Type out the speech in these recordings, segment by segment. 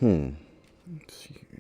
Let's see here.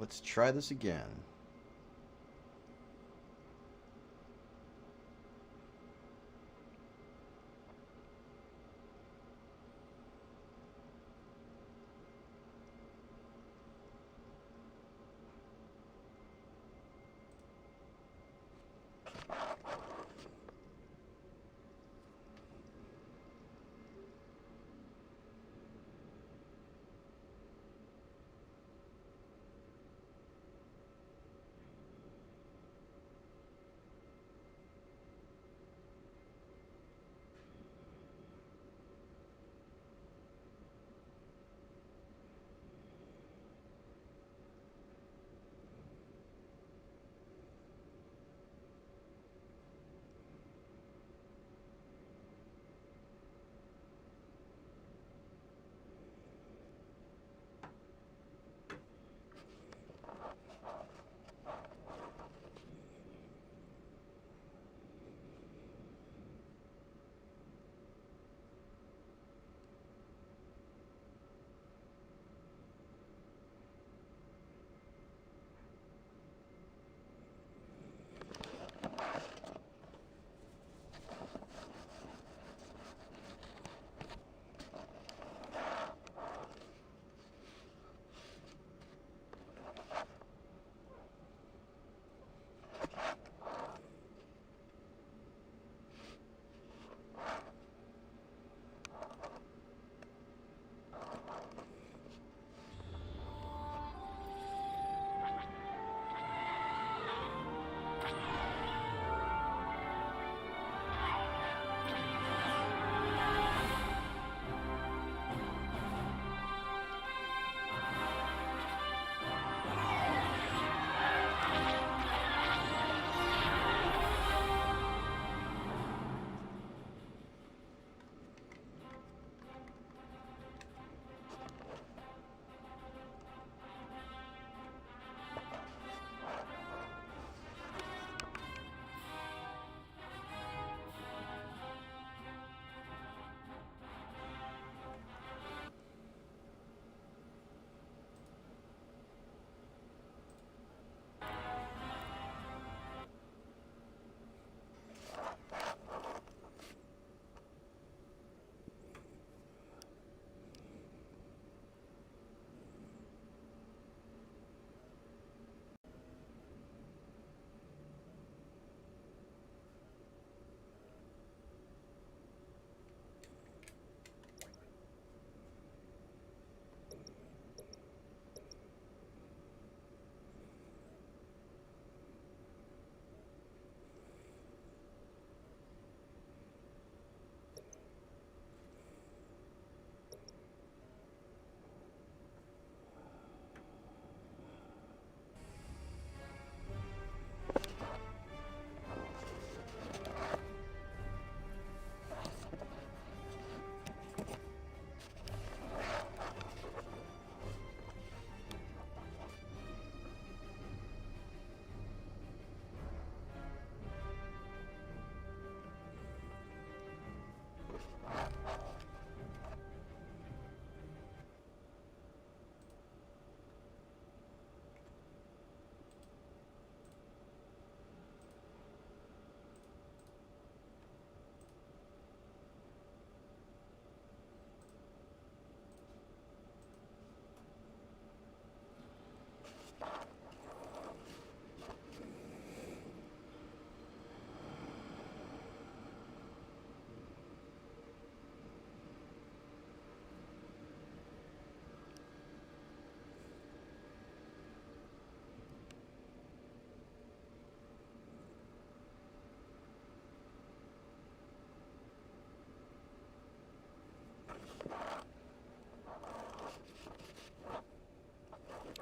Let's try this again.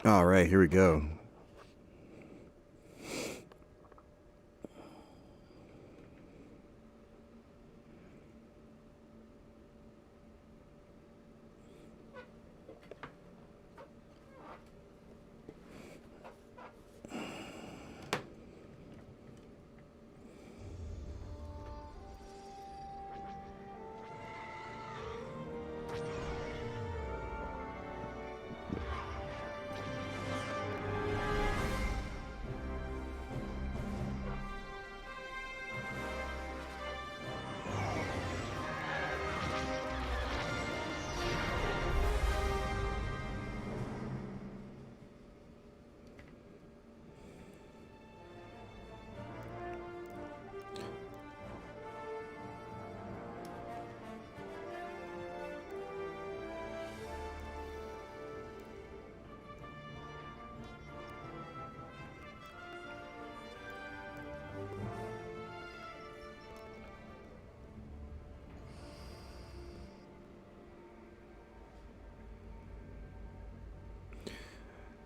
All right, here we go.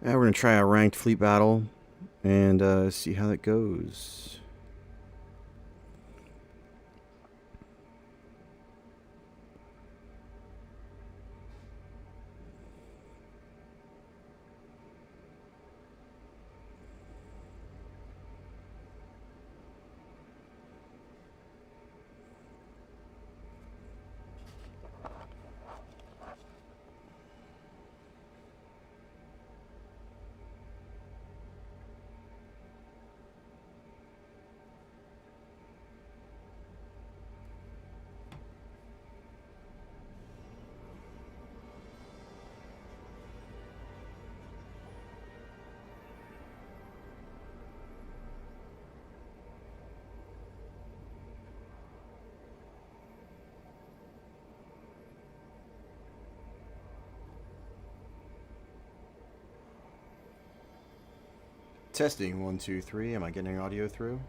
Now we're going to try a ranked fleet battle and see how that goes. Testing 1, 2, 3. Am I getting audio through?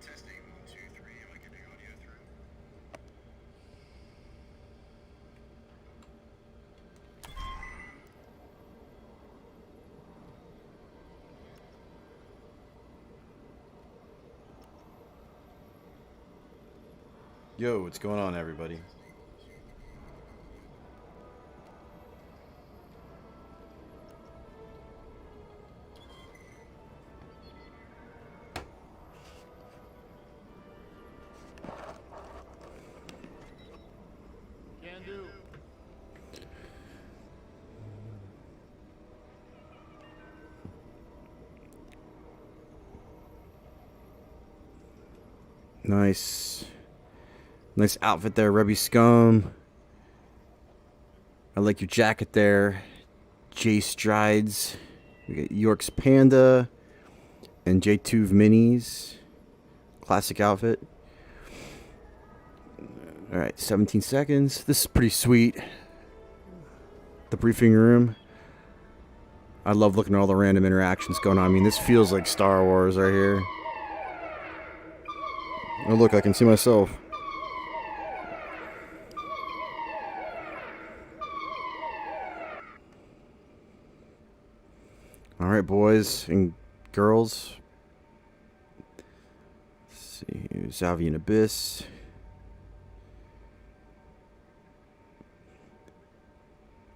Testing 1, 2, 3. Am I getting audio through? Yo, what's going on, everybody? Can do. Nice. Nice outfit there, Rebby Scum. I like your jacket there. J Strides. We got York's Panda and J2 Minis. Classic outfit. Alright, 17 seconds. This is pretty sweet. The briefing room. I love looking at all the random interactions going on. I mean, this feels like Star Wars right here. Oh, look, I can see myself. Alright, boys and girls. Let's see. Zavian Abyss.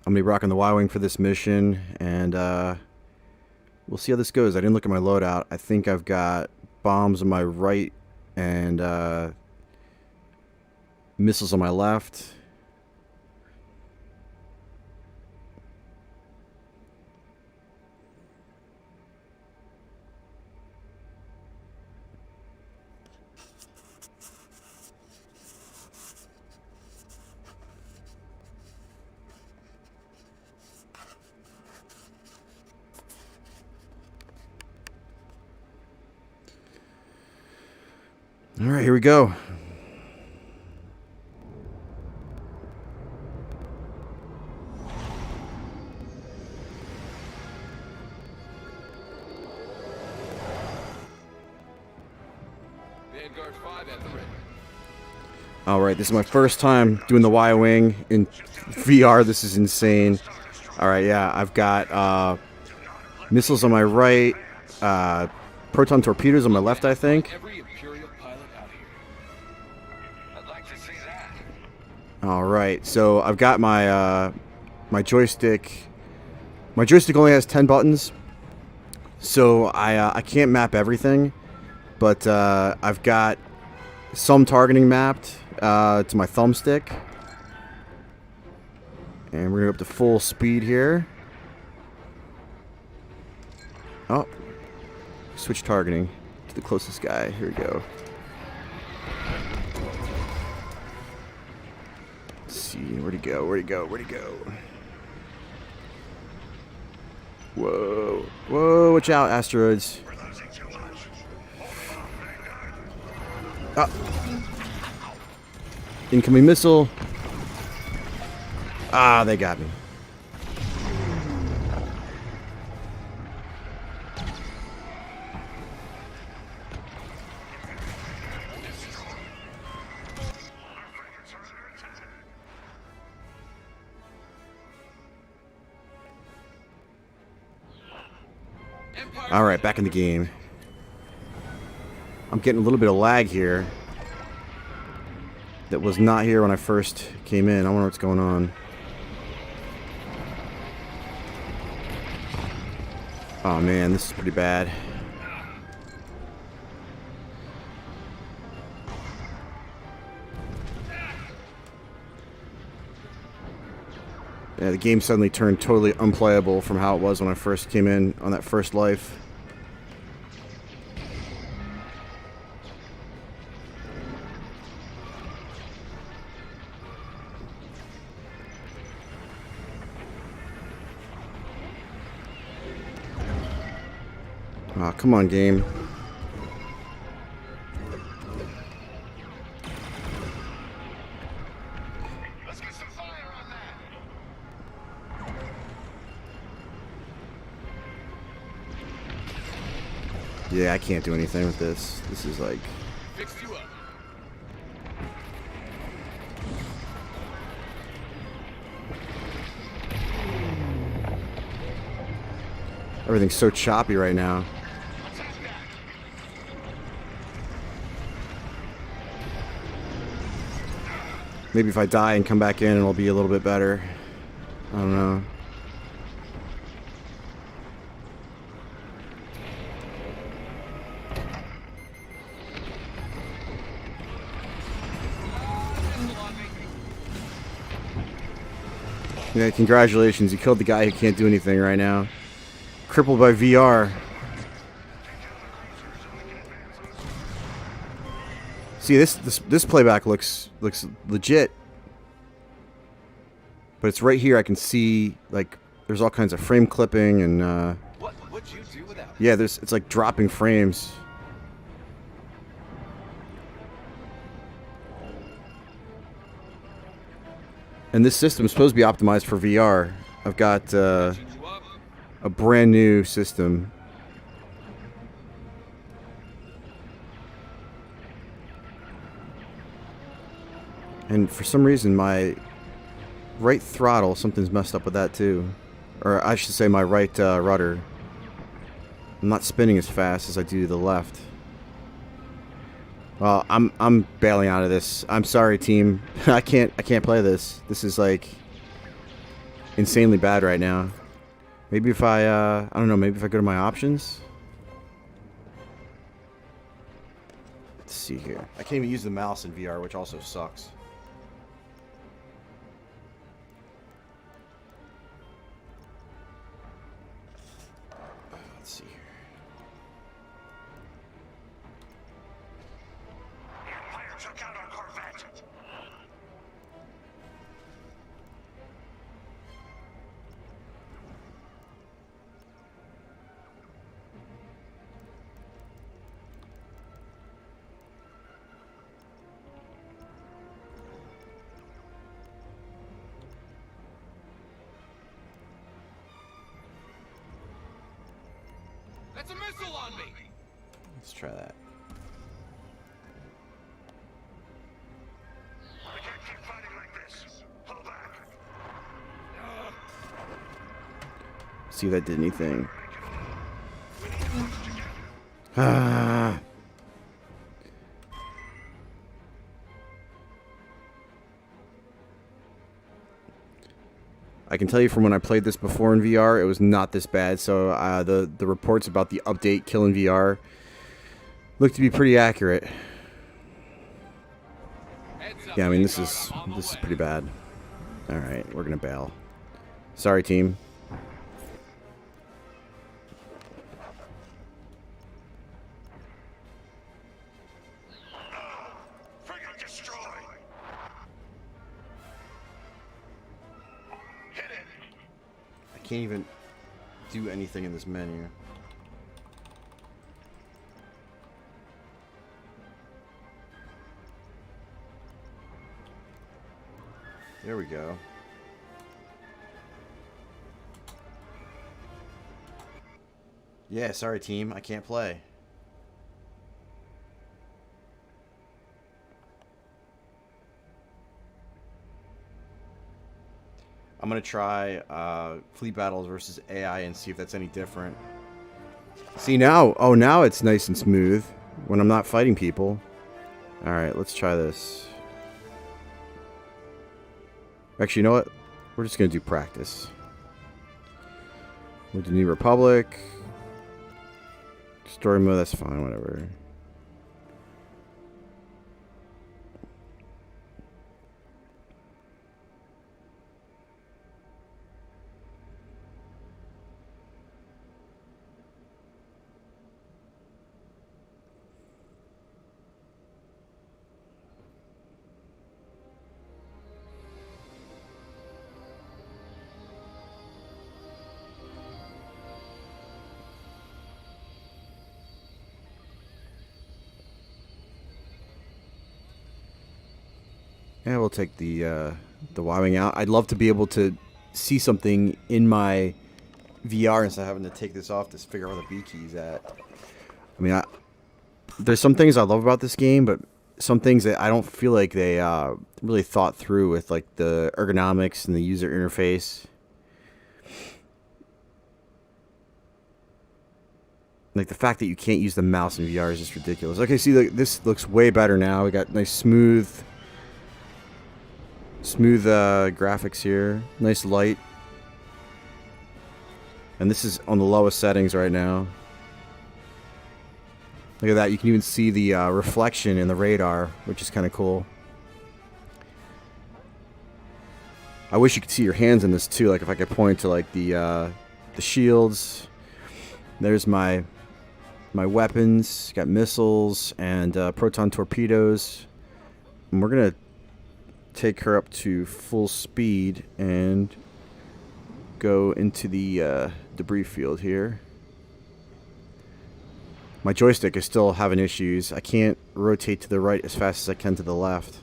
I'm going to be rocking the Y-Wing for this mission, and we'll see how this goes. I didn't look at my loadout. I think I've got bombs on my right and missiles on my left. All right, here we go. Alright, this is my first time doing the Y-Wing in VR. This is insane. Alright, yeah, I've got missiles on my right, proton torpedoes on my left, I think. Alright, so I've got my my joystick. My joystick only has 10 buttons, so I can't map everything, but I've got some targeting mapped to my thumbstick. And we're going to go up to full speed here. Oh. Switch targeting to the closest guy. Here we go. Let's see. Where'd he go? Where'd he go? Where'd he go? Whoa. Whoa. Watch out, asteroids. Ah. Incoming missile. Ah, they got me. Alright, back in the game. I'm getting a little bit of lag here. That was not here when I first came in. I wonder what's going on. Oh man, this is pretty bad. Yeah, the game suddenly turned totally unplayable from how it was when I first came in on that first life. Aw, come on, game. Let's get some fire on that. Yeah, I can't do anything with this. This is like... Fixed you up. Everything's so choppy right now. Maybe if I die and come back in, it'll be a little bit better. I don't know. Yeah, congratulations. You killed the guy who can't do anything right now. Crippled by VR. See, this playback looks legit. But it's right here. I can see, like, there's all kinds of frame clipping and What'd you do with that? yeah, it's like dropping frames. And this system is supposed to be optimized for VR. I've got a brand new system. And for some reason, my right throttle, something's messed up with that too. Or I should say my right rudder. I'm not spinning as fast as I do the left. Well, I'm bailing out of this. I'm sorry, team. I can't play this. This is like insanely bad right now. Maybe if I don't know, maybe if I go to my options. Let's see here. I can't even use the mouse in VR, which also sucks. Let's see here. Empire took out our Corvette. That's a missile on me. Let's try that. See if that did anything. Ah. I can tell you from when I played this before in VR, it was not this bad. So the reports about the update killing VR look to be pretty accurate. Yeah, I mean this is pretty bad. All right, we're gonna bail. Sorry, team. Frigate destroy. Hit it. I can't even do anything in this menu. There we go. Yeah, sorry team, I can't play. I'm gonna try fleet battles versus AI and see if that's any different. See now, oh now it's nice and smooth when I'm not fighting people. Alright, let's try this. Actually, you know what? We're just gonna do practice. With the New Republic. Story mode, that's fine, whatever. Yeah, we'll take the wowing out. I'd love to be able to see something in my VR instead of having to take this off to figure out where the B key's at. I mean, there's some things I love about this game, but some things that I don't feel like they really thought through with like the ergonomics and the user interface. Like the fact that you can't use the mouse in VR is just ridiculous. Okay, see, this looks way better now. We got nice smooth graphics here. Nice light. And this is on the lowest settings right now. Look at that. You can even see the reflection in the radar, which is kind of cool. I wish you could see your hands in this too. Like if I could point to like the shields. There's my weapons. Got missiles and proton torpedoes. And we're gonna take her up to full speed and go into the debris field here. My joystick is still having issues. I can't rotate to the right as fast as I can to the left.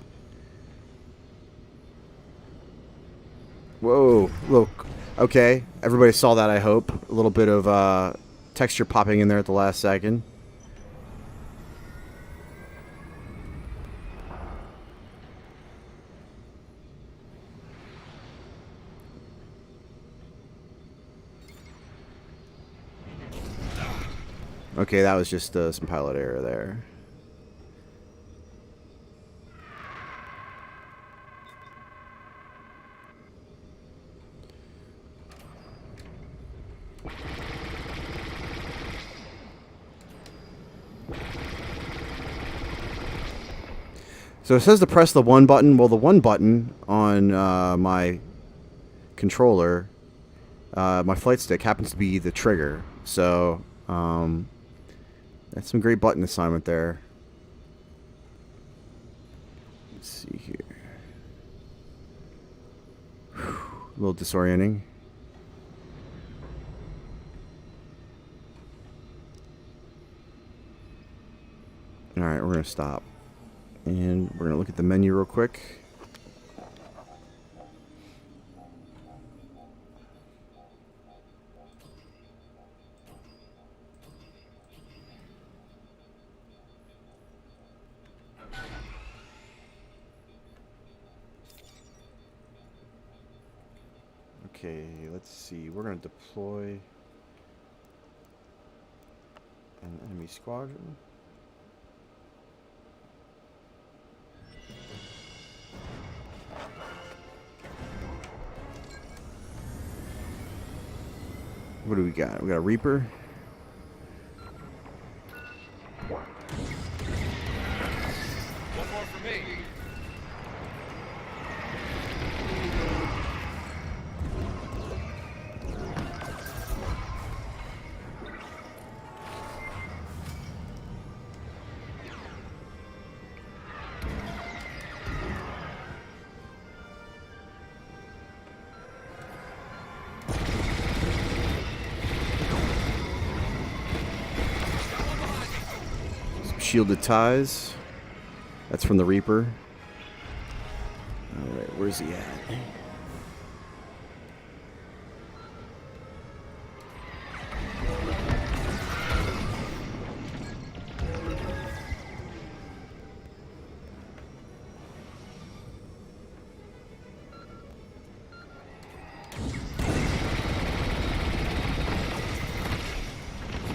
Whoa, look. Okay, everybody saw that, I hope. A little bit of texture popping in there at the last second. Okay, that was just some pilot error there. So it says to press the 1 button. Well, the 1 button on my controller, my flight stick, happens to be the trigger. So that's some great button assignment there. Let's see here. Whew, a little disorienting. Alright, we're going to stop. And we're going to look at the menu real quick. Okay, let's see. We're going to deploy an enemy squadron. What do we got? We got a Reaper. One more for me. Shielded ties. That's from the Reaper. Alright, where's he at?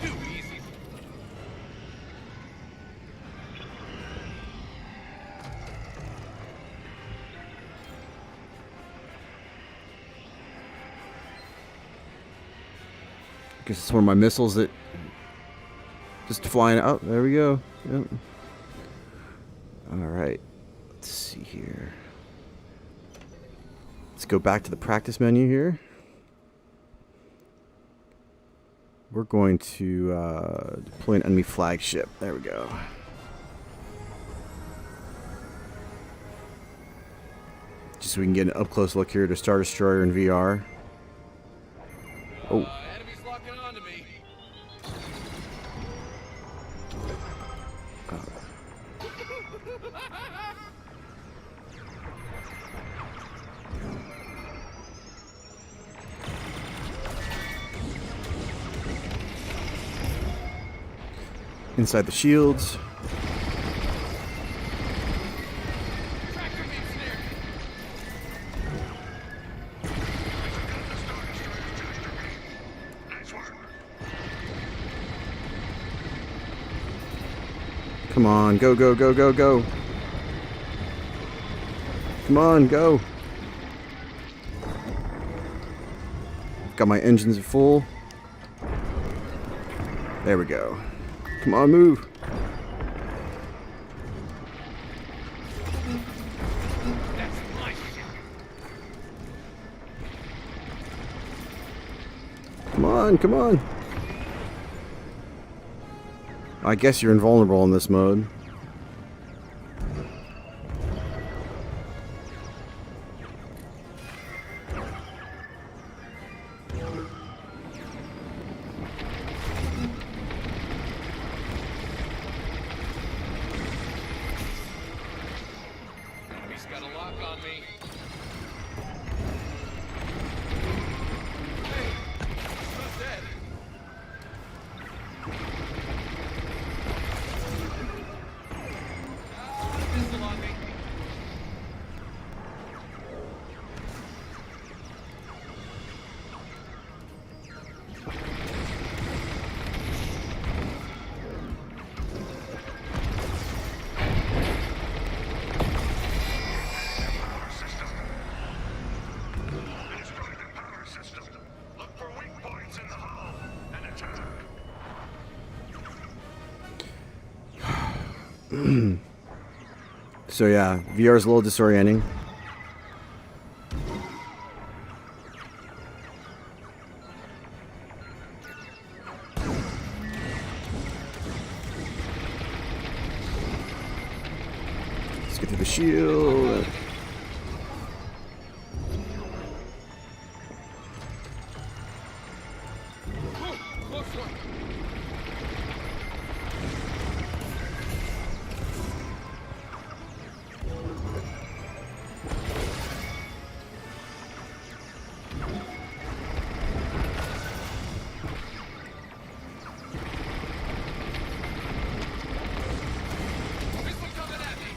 Too easy. Guess it's one of my missiles that just flying out. There we go. Yep. Alright. Let's see here. Let's go back to the practice menu here. We're going to deploy an enemy flagship. There we go. Just so we can get an up-close look here at a Star Destroyer in VR. Oh. Enemy's locking onto me. Inside the shields. Tractor beam snare. Nice work. Come on, go, go, go, go, go. Come on, go. Got my engines full. There we go. Come on, move. That's my shot. Come on, come on. I guess you're invulnerable in this mode. Enemy's got a lock on me. Hey, he's not dead. Missile on me. Power system. Destroy the power system. Look for weak points in the hull and attack. So yeah, VR is a little disorienting. Let's get through the shield. Close one. Missile coming at me.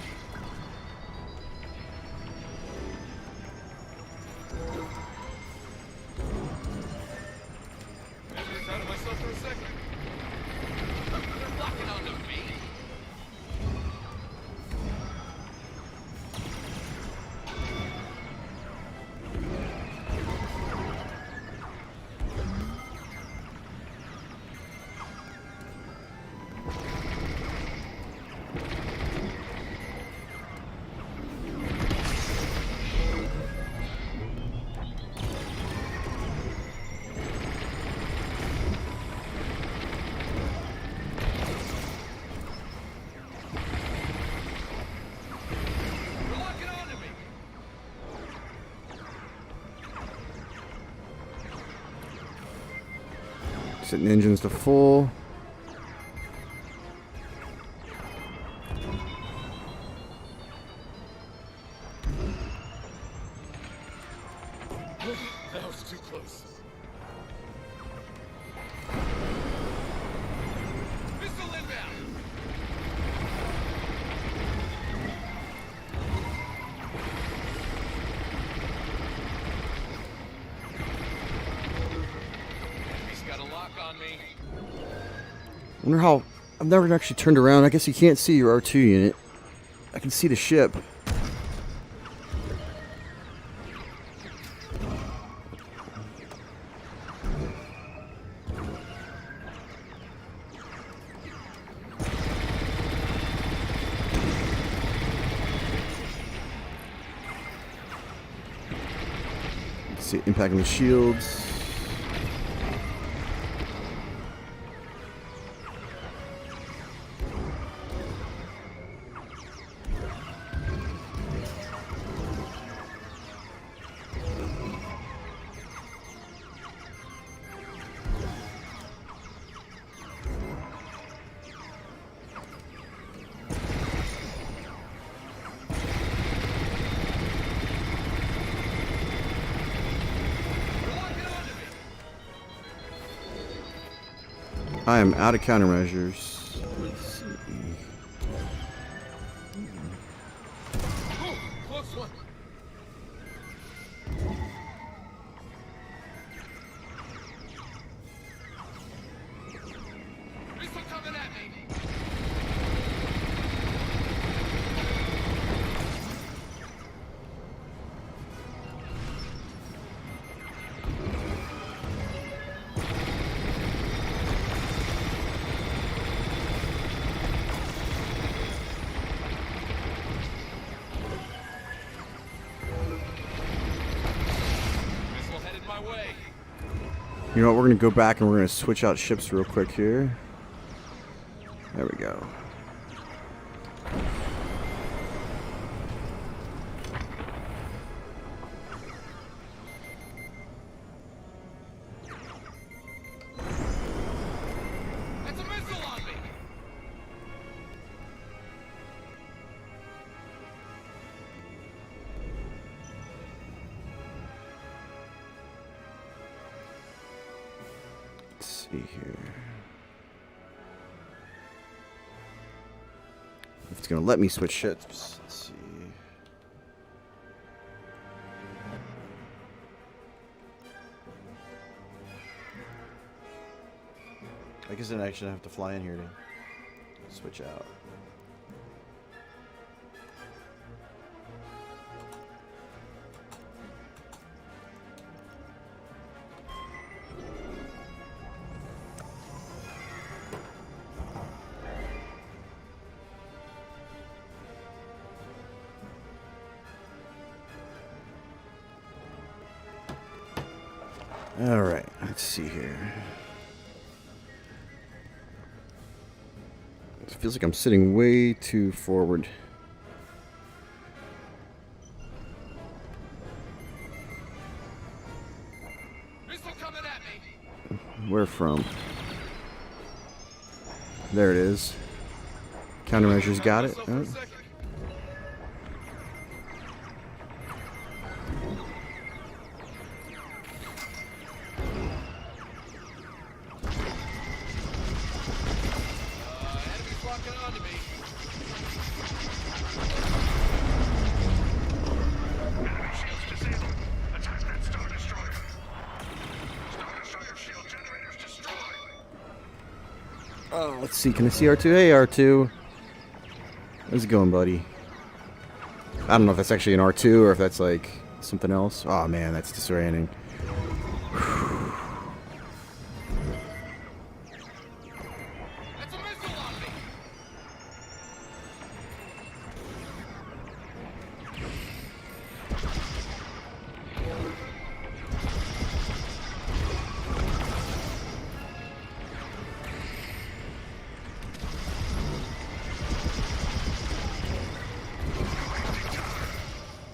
Setting engines to full. That was too close. Missile inbound! He's got a lock on me. I wonder how... I've never actually turned around. I guess you can't see your R2 unit. I can see the ship. See, impacting the shields. I am out of countermeasures. Let's see. Ooh, close one. Missile coming at me. Missile headed my way. You know what? We're going to go back and we're going to switch out ships real quick here. There we go. That's a missile on me. Let's see here. If it's going to let me switch ships. Let's see. I guess I actually have to fly in here to switch out. All right, let's see here. It feels like I'm sitting way too forward. Missile coming at me. Where from? There it is. Countermeasures got it. Myself for a Alright. second. Enemy's locking onto me. Enemy shields disabled. Attack that Star Destroyer. Star Destroyer shield generators destroyed. Oh, let's see. Can I see R2? Hey, R2. How's it going, buddy? I don't know if that's actually an R2 or if that's like something else. Oh man, that's disorienting. That's a missile on me.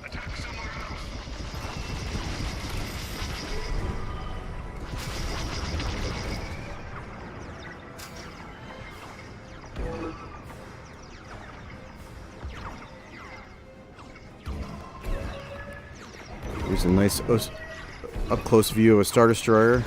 Attack somewhere else. Here's a nice up-close view of a Star Destroyer.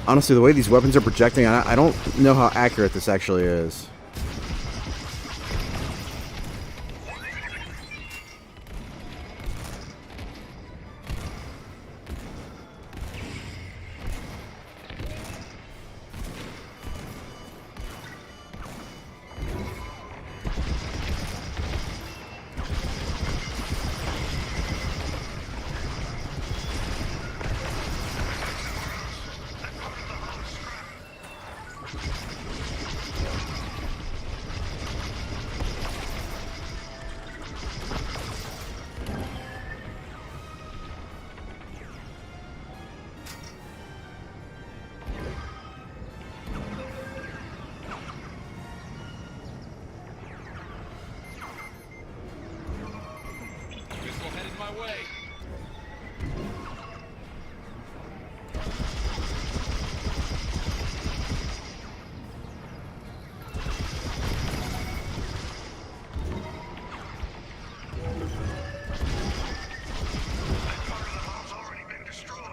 Honestly, the way these weapons are projecting, I don't know how accurate this actually is. Missile headed my way. Part of the hull's already been destroyed.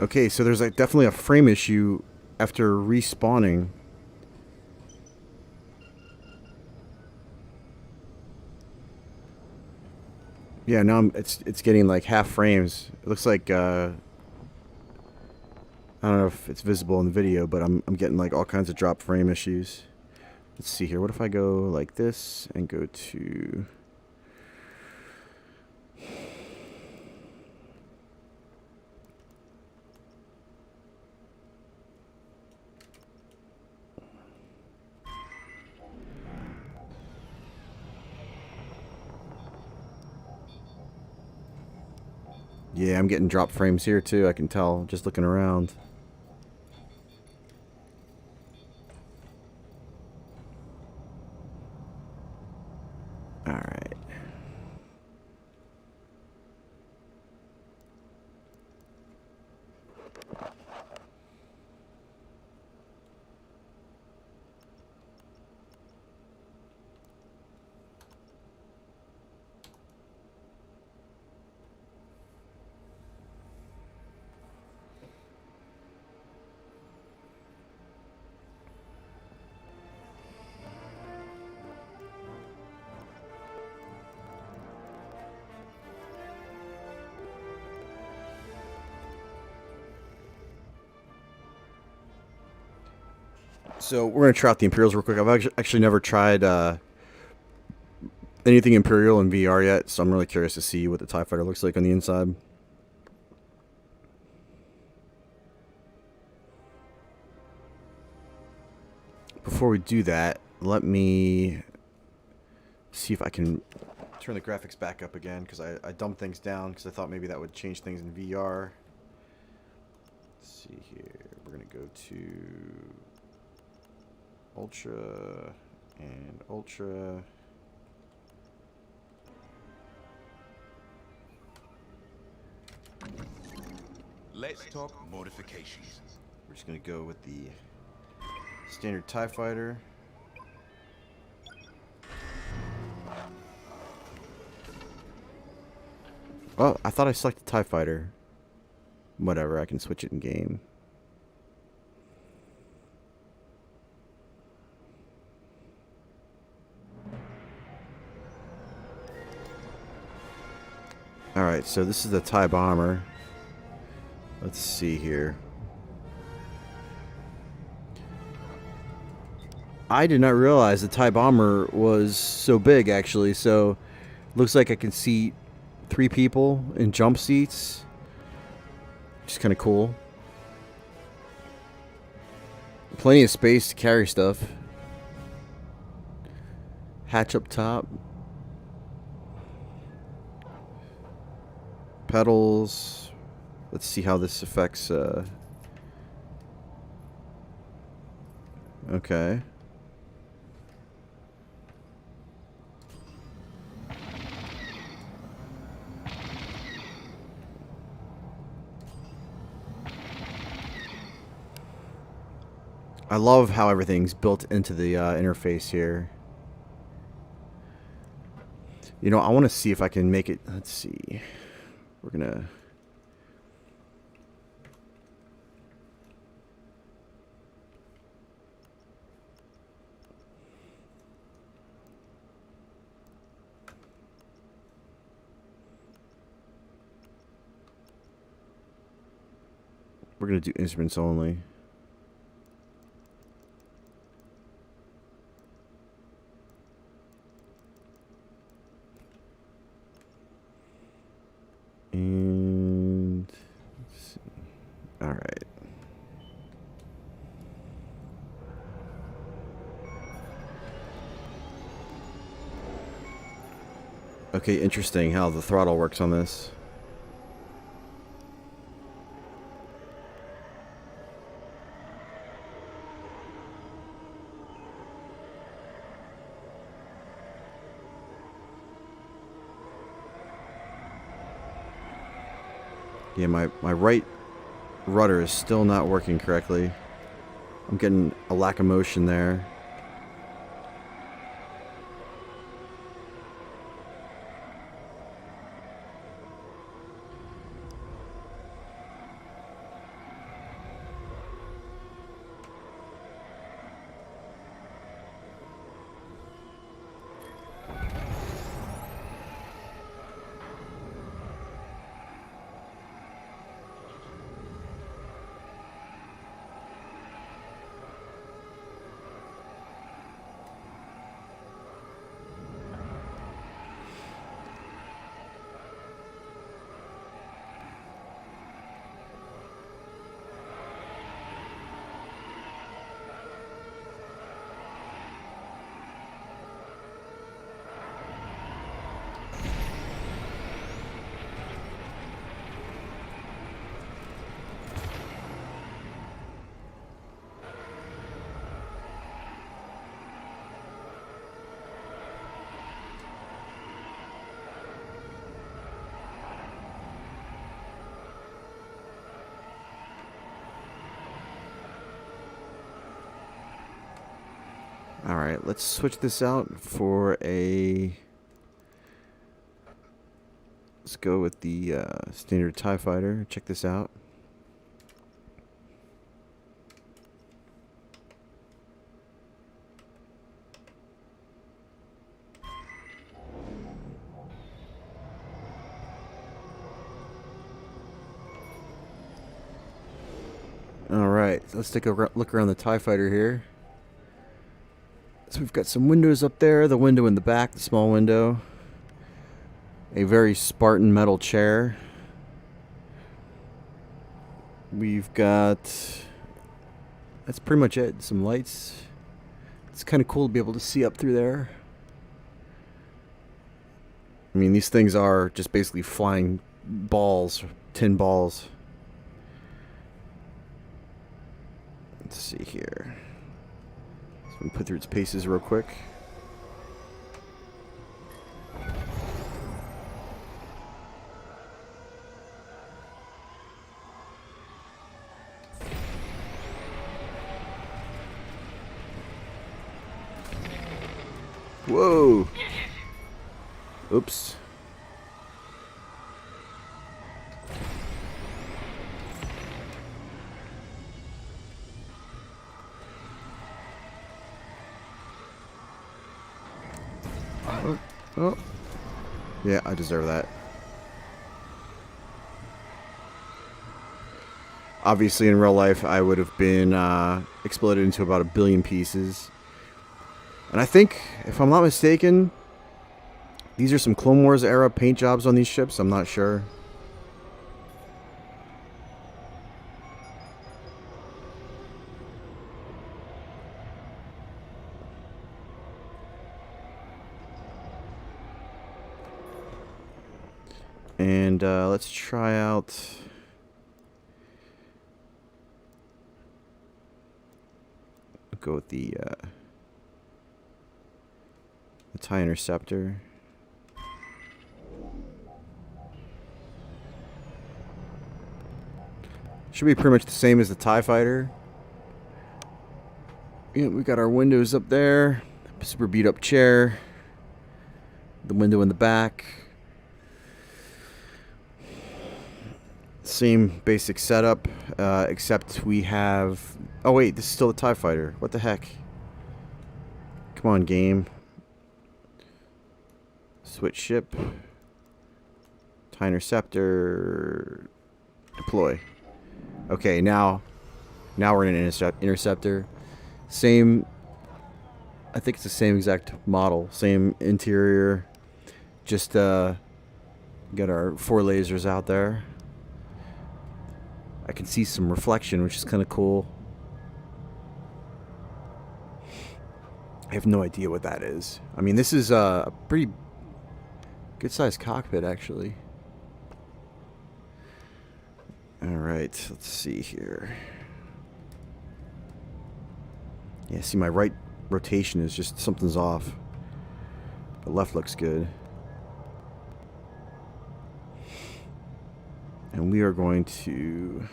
Okay, so there's like definitely a frame issue after respawning. Yeah, now it's getting like half frames. It looks like I don't know if it's visible in the video, but I'm getting like all kinds of drop frame issues. Let's see here. What if I go like this and go to Yeah, I'm getting drop frames here too, I can tell just looking around. Alright. So we're gonna try out the Imperials real quick. I've actually never tried anything Imperial in VR yet, so I'm really curious to see what the TIE Fighter looks like on the inside. Before we do that, let me see if I can turn the graphics back up again, because I dumped things down because I thought maybe that would change things in VR. Let's see here. We're gonna go to Ultra and Ultra. Let's talk modifications. We're just gonna go with the standard TIE Fighter. Oh, I thought I selected TIE Fighter. Whatever, I can switch it in game. Alright, so this is the TIE Bomber. Let's see here. I did not realize the TIE Bomber was so big, actually. So, Looks like I can seat 3 people in jump seats. Which is kind of cool. Plenty of space to carry stuff. Hatch up top. Pedals. Let's see how this affects. Okay. I love how everything's built into the interface here. You know, I want to see if I can make it. Let's see. We're gonna. We're gonna do instruments only. And let's see. All right. Okay, interesting how the throttle works on this. Yeah, my right rudder is still not working correctly. I'm getting a lack of motion there. Alright, let's switch this out for a... Let's go with the standard TIE fighter. Check this out. Alright, let's take a look around the TIE fighter here. So we've got some windows up there, the window in the back, the small window. A very Spartan metal chair. We've got... That's pretty much it. Some lights. It's kind of cool to be able to see up through there. I mean, these things are just basically flying balls, tin balls. Let's see here. So we put through its paces real quick. Whoa! Oops. Oh. Yeah, I deserve that. Obviously, in real life, I would have been exploded into about 1 billion pieces. And I think, if I'm not mistaken, These are some Clone Wars era paint jobs on these ships. I'm not sure. And let's try out. Go with the TIE Interceptor. Should be pretty much the same as the TIE Fighter. Yeah, we got our windows up there. Super beat up chair. The window in the back. Same basic setup, except we have... Oh wait, this is still the TIE Fighter. What the heck? Come on, game. Switch ship. TIE Interceptor. Deploy. Okay, now we're in an interceptor. Same... I think it's the same exact model. Same interior. Just got our 4 lasers out there. I can see some reflection, which is kind of cool. I have no idea what that is. I mean, this is a pretty good-sized cockpit, actually. Alright, let's see here. Yeah, see, my right rotation is just... something's off. But left looks good. And we are going to...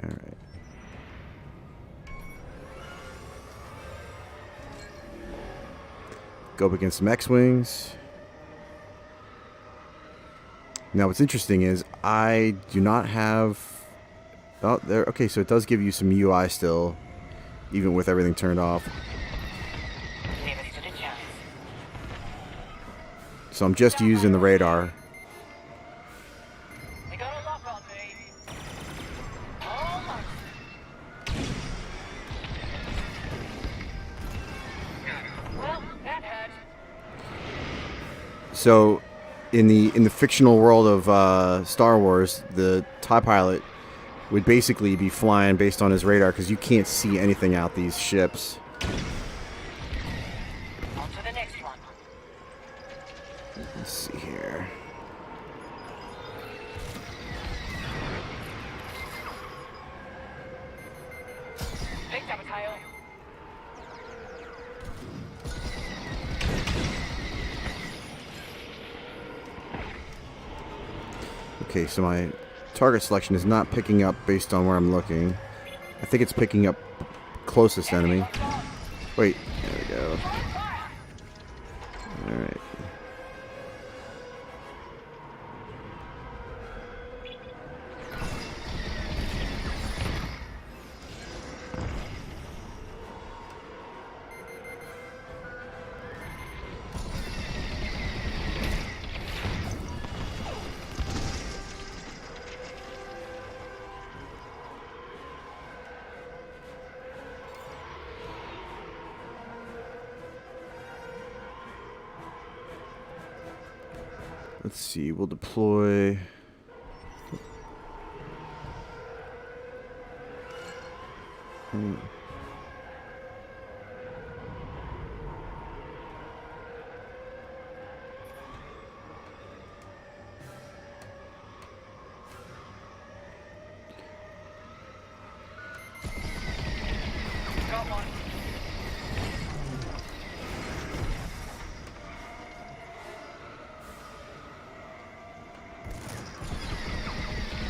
All right. Go up against some X-Wings. Now what's interesting is I do not have... Oh, there. Okay, so it does give you some UI still, even with everything turned off. So I'm just using the radar. They got a lock on me. Almost. Well, that hurt. So, in the fictional world of Star Wars, the TIE pilot would basically be flying based on his radar because you can't see anything out these ships. On to the next one. Let's see here. Picked up a tail. Okay, so my target selection is not picking up based on where I'm looking. I think it's picking up closest enemy. Wait, there we go. Alright. Let's see, we'll deploy... Got one.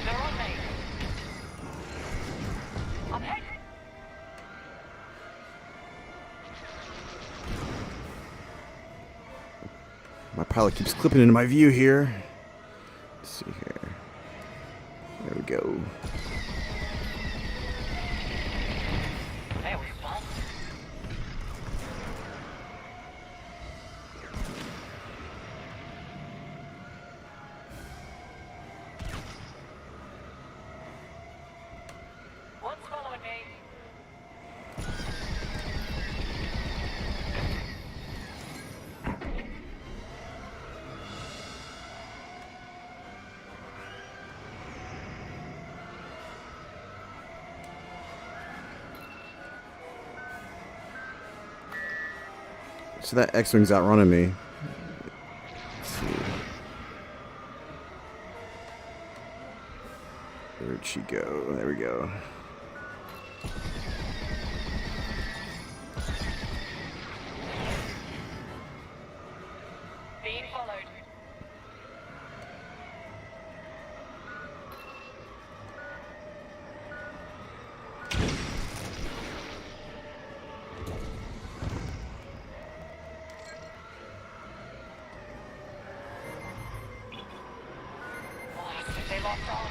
They're on me. I'm hit. My pilot keeps clipping into my view here. Let's see here. There we go. There was fun. So that X-Wing's outrunning me. Let's see. Where'd she go? There we go. Being followed. What? They locked on.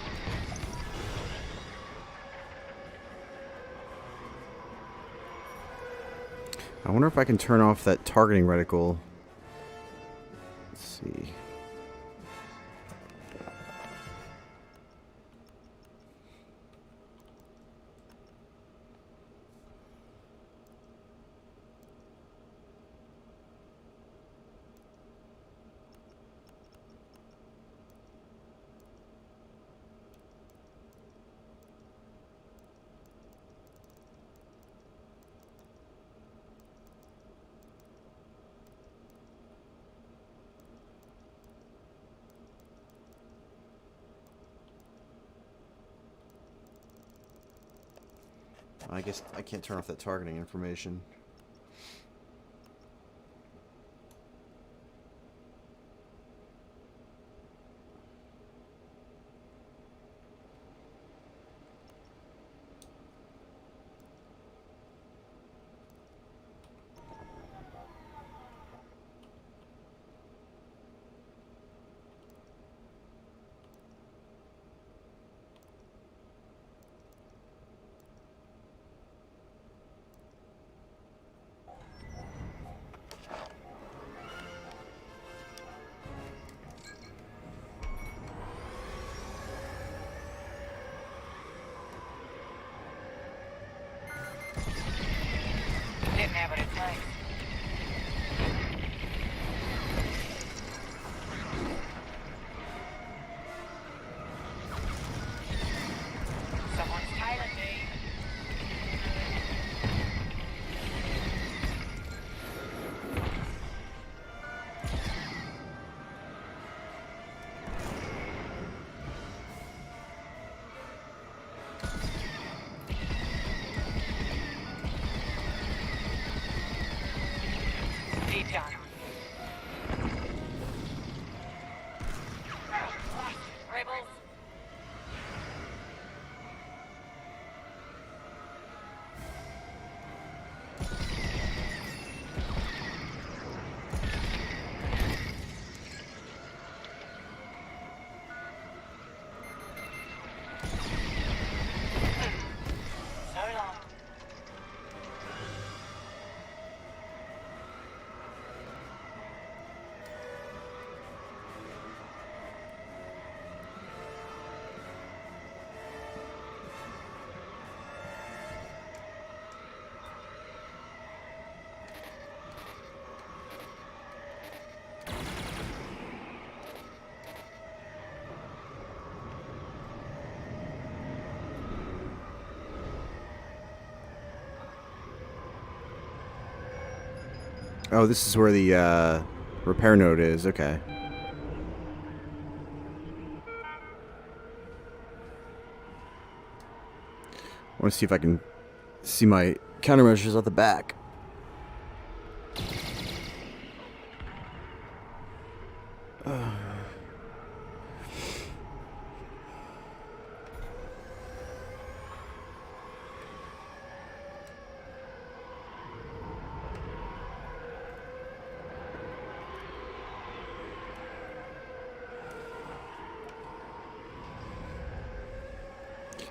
I wonder if I can turn off that targeting reticle. Let's see. I guess I can't turn off that targeting information. Didn't have what it takes. Someone's tailing me. Deep down. Rebels. So long. Oh, this is where the repair node is. Okay. I want to see if I can see my countermeasures at the back.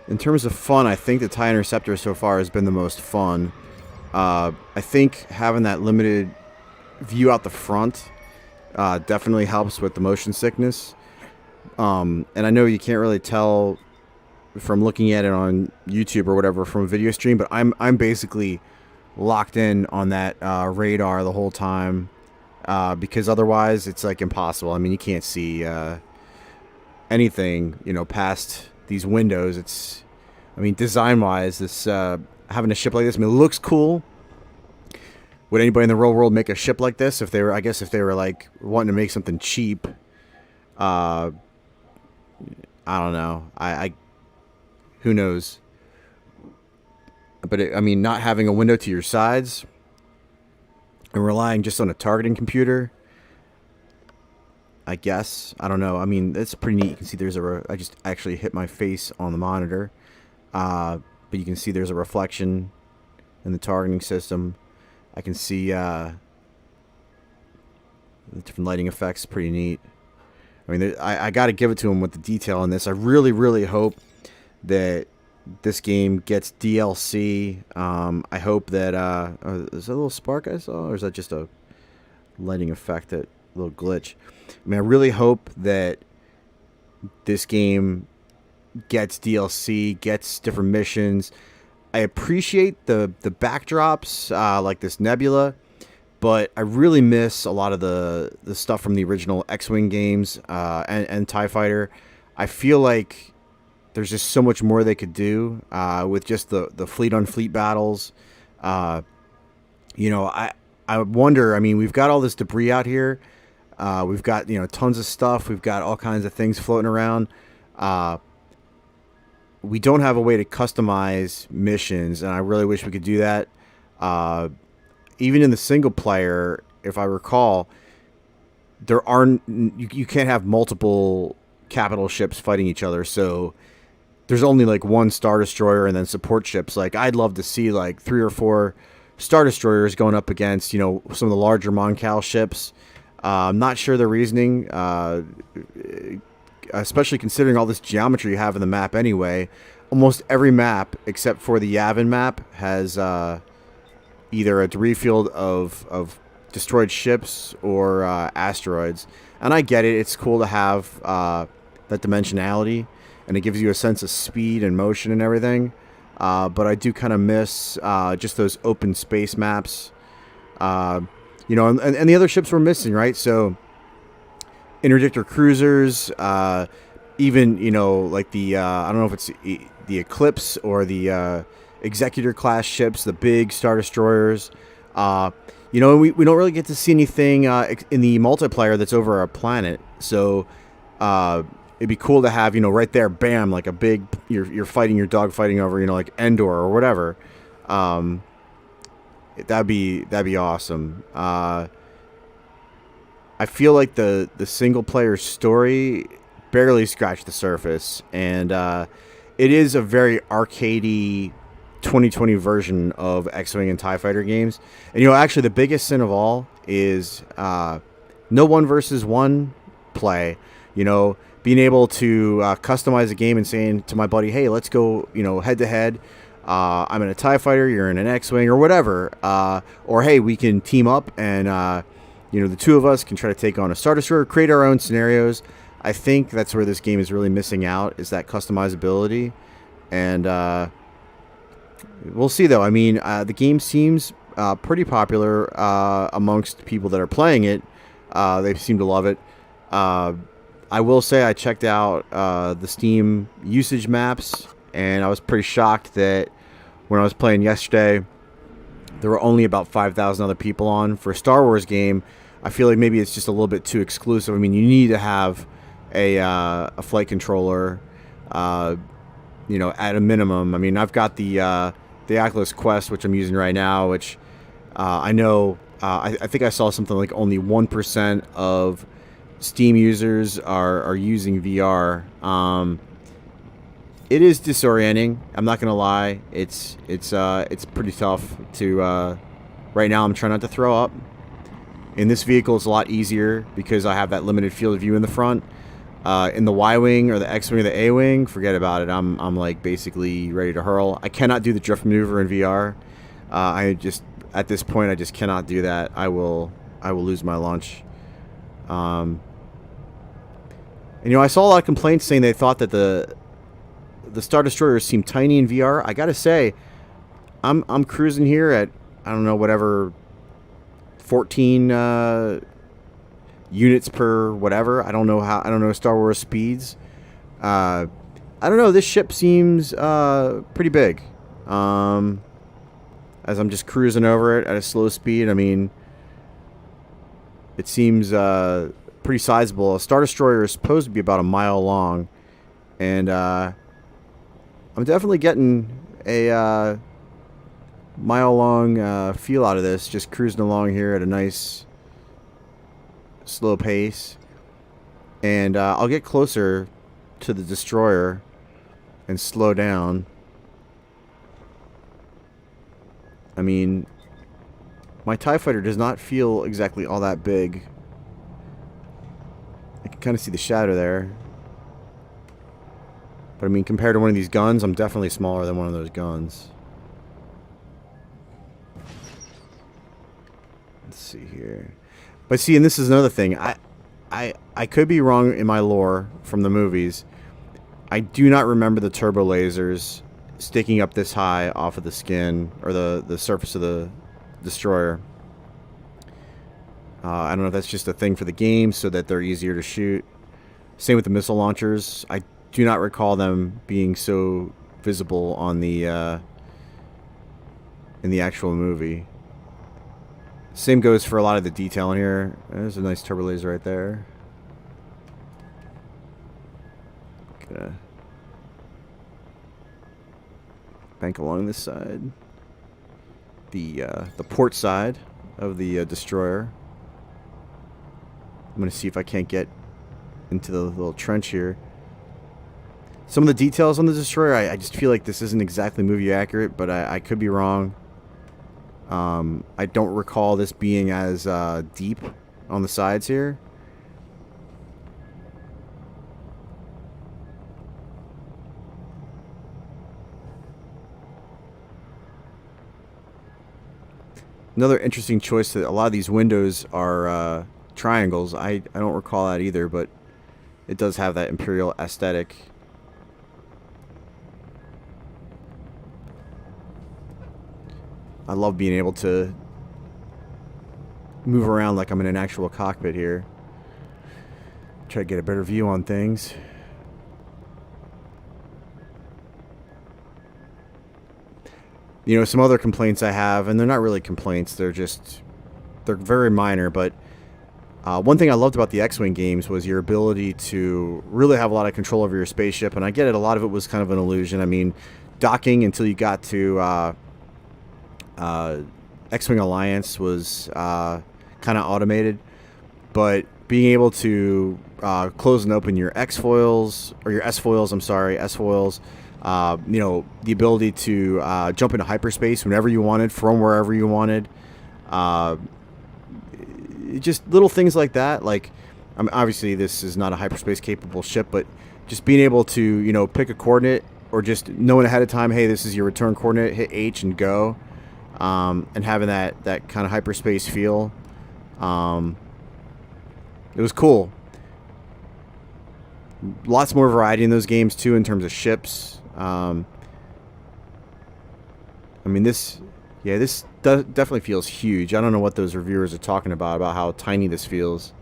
In terms of fun, I think the TIE Interceptor so far has been the most fun. I think having that limited view out the front definitely helps with the motion sickness. And I know you can't really tell from looking at it on YouTube or whatever from a video stream, but I'm basically locked in on that radar the whole time because otherwise it's like impossible. I mean, you can't see anything, you know, past these windows. It's, I mean, design-wise, this having a ship like this, I mean, it looks cool, would anybody in the real world make a ship like this if they were? I guess if they were like wanting to make something cheap. I don't know. I who knows? But I mean, not having a window to your sides and relying just on a targeting computer. I guess. I don't know. I mean, it's pretty neat. You can see there's I just actually hit my face on the monitor. But you can see there's a reflection in the targeting system. I can see the different lighting effects. Pretty neat. I mean, I got to give it to him with the detail on this. I really, really hope that this game gets DLC. I hope that... is that a little spark I saw? Or is that just a lighting effect, that little glitch? I mean, I really hope that this game gets DLC, gets different missions. I appreciate the backdrops, like this nebula. But I really miss a lot of the stuff from the original X-Wing games and TIE Fighter. I feel like there's just so much more they could do with just the fleet-on-fleet battles. I wonder, I mean, we've got all this debris out here. We've got, tons of stuff. We've got all kinds of things floating around. We don't have a way to customize missions, and I really wish we could do that. Even in the single player, if I recall, you can't have multiple capital ships fighting each other, so there's only like one Star Destroyer and then support ships. Like, I'd love to see like 3 or 4 Star Destroyers going up against, some of the larger Mon Cal ships. I'm not sure the reasoning, especially considering all this geometry you have in the map anyway. Almost every map, except for the Yavin map, has either a debris field of destroyed ships or asteroids. And I get it. It's cool to have that dimensionality, and it gives you a sense of speed and motion and everything. But I do kind of miss just those open space maps. And the other ships were missing, right? So interdictor cruisers, even, like the, I don't know if it's the Eclipse or the Executor class ships, the big Star Destroyers. We don't really get to see anything in the multiplayer that's over our planet. So it'd be cool to have, right there, bam, like a big, you're fighting your dog fighting over, like Endor or whatever. That'd be awesome. I feel like the single player story barely scratched the surface, and it is a very arcadey 2020 version of X-Wing and TIE Fighter games. And actually the biggest sin of all is no 1 versus 1 play. Being able to customize a game and saying to my buddy, hey, let's go head to head. I'm in a TIE Fighter, you're in an X-Wing, or whatever. Or hey, we can team up and the two of us can try to take on a Star Destroyer, create our own scenarios. I think that's where this game is really missing out, is that customizability. And we'll see, though. I mean, the game seems pretty popular amongst people that are playing it. They seem to love it. I will say I checked out the Steam usage maps, and I was pretty shocked that when I was playing yesterday, there were only about 5,000 other people on. For a Star Wars game, I feel like maybe it's just a little bit too exclusive. I mean, you need to have a flight controller, at a minimum. I mean, I've got the Oculus Quest, which I'm using right now, which I know, I think I saw something like only 1% of Steam users are using VR. It is disorienting. I'm not gonna lie. It's pretty tough to. Right now, I'm trying not to throw up. In this vehicle, it's a lot easier because I have that limited field of view in the front. In the Y-wing or the X-wing or the A-wing, forget about it. I'm like basically ready to hurl. I cannot do the drift maneuver in VR. At this point, I just cannot do that. I will lose my lunch. And I saw a lot of complaints saying they thought that the Star Destroyers seem tiny in VR. I gotta say, I'm cruising here at, I don't know, whatever, 14 units per whatever. I don't know Star Wars speeds. I don't know. This ship seems pretty big. I as I'm just cruising over it at a slow speed. I mean, it seems pretty sizable. A Star Destroyer is supposed to be about a mile long, and I'm definitely getting a mile-long feel out of this, just cruising along here at a nice slow pace. And I'll get closer to the destroyer and slow down. I mean, my TIE fighter does not feel exactly all that big. I can kind of see the shadow there. But I mean, compared to one of these guns, I'm definitely smaller than one of those guns. Let's see here. But see, and this is another thing. I could be wrong in my lore from the movies. I do not remember the turbo lasers sticking up this high off of the skin or the surface of the destroyer. I don't know if that's just a thing for the game so that they're easier to shoot. Same with the missile launchers. I do not recall them being so visible on the in the actual movie. Same goes for a lot of the detail in here. There's a nice turbo laser right there. Gonna bank along this side. The port side of the destroyer. I'm gonna see if I can't get into the little trench here. Some of the details on the destroyer, I just feel like this isn't exactly movie accurate, but I could be wrong. I don't recall this being as deep on the sides here. Another interesting choice that a lot of these windows are triangles. I don't recall that either, but it does have that Imperial aesthetic. I love being able to move around like I'm in an actual cockpit here. Try to get a better view on things. You know, some other complaints I have, and they're not really complaints, they're very minor, but one thing I loved about the X-Wing games was your ability to really have a lot of control over your spaceship, and I get it, a lot of it was kind of an illusion. I mean, docking until you got to X-Wing Alliance was kind of automated, but being able to close and open your X-foils, or your S-foils, I'm sorry, S-foils, you know, the ability to jump into hyperspace whenever you wanted, from wherever you wanted, just little things like that. Like, I mean, obviously this is not a hyperspace capable ship, but just being able to, you know, pick a coordinate, or just knowing ahead of time, hey, this is your return coordinate, hit H and go. And having that kind of hyperspace feel, it was cool. Lots more variety in those games too in terms of ships. I mean, this definitely feels huge. I don't know what those reviewers are talking about how tiny this feels.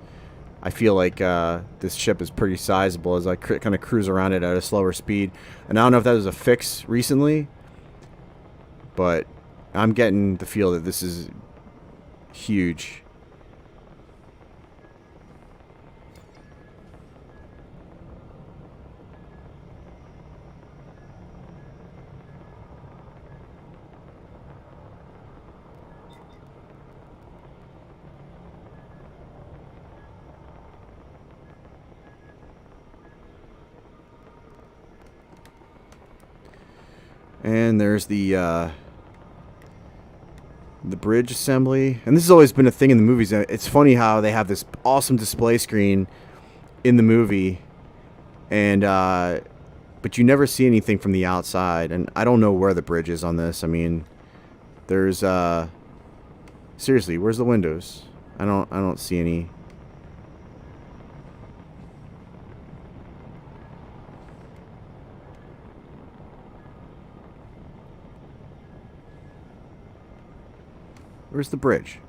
I feel like this ship is pretty sizable as I kind of cruise around it at a slower speed. And I don't know if that was a fix recently, but I'm getting the feel that this is huge. And there's the bridge assembly, and this has always been a thing in the movies. It's funny how they have this awesome display screen in the movie, and but you never see anything from the outside. And I don't know where the bridge is on this. I mean, there's seriously, where's the windows? I don't see any. Where's the bridge?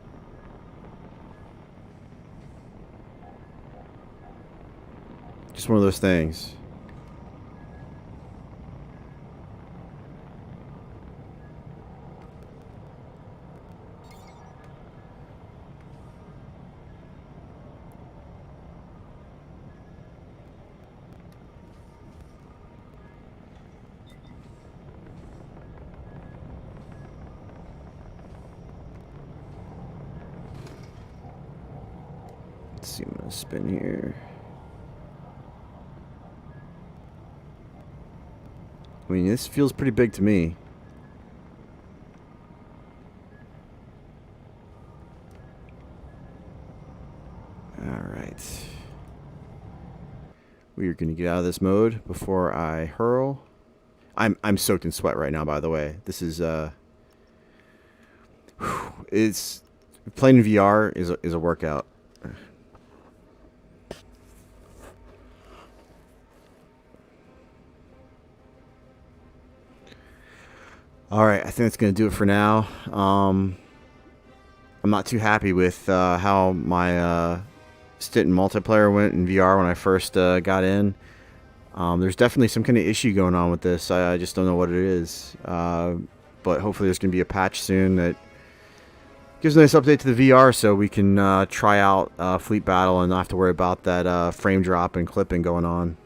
Just one of those things. Let's see, I'm gonna spin here. I mean, this feels pretty big to me. Alright. We are going to get out of this mode before I hurl. I'm soaked in sweat right now, by the way. This is it's playing in VR is a workout. All right, I think that's going to do it for now. I'm not too happy with how my stint in multiplayer went in VR when I first got in. There's definitely some kind of issue going on with this. I just don't know what it is. But hopefully there's going to be a patch soon that gives a nice update to the VR so we can try out Fleet Battle and not have to worry about that frame drop and clipping going on.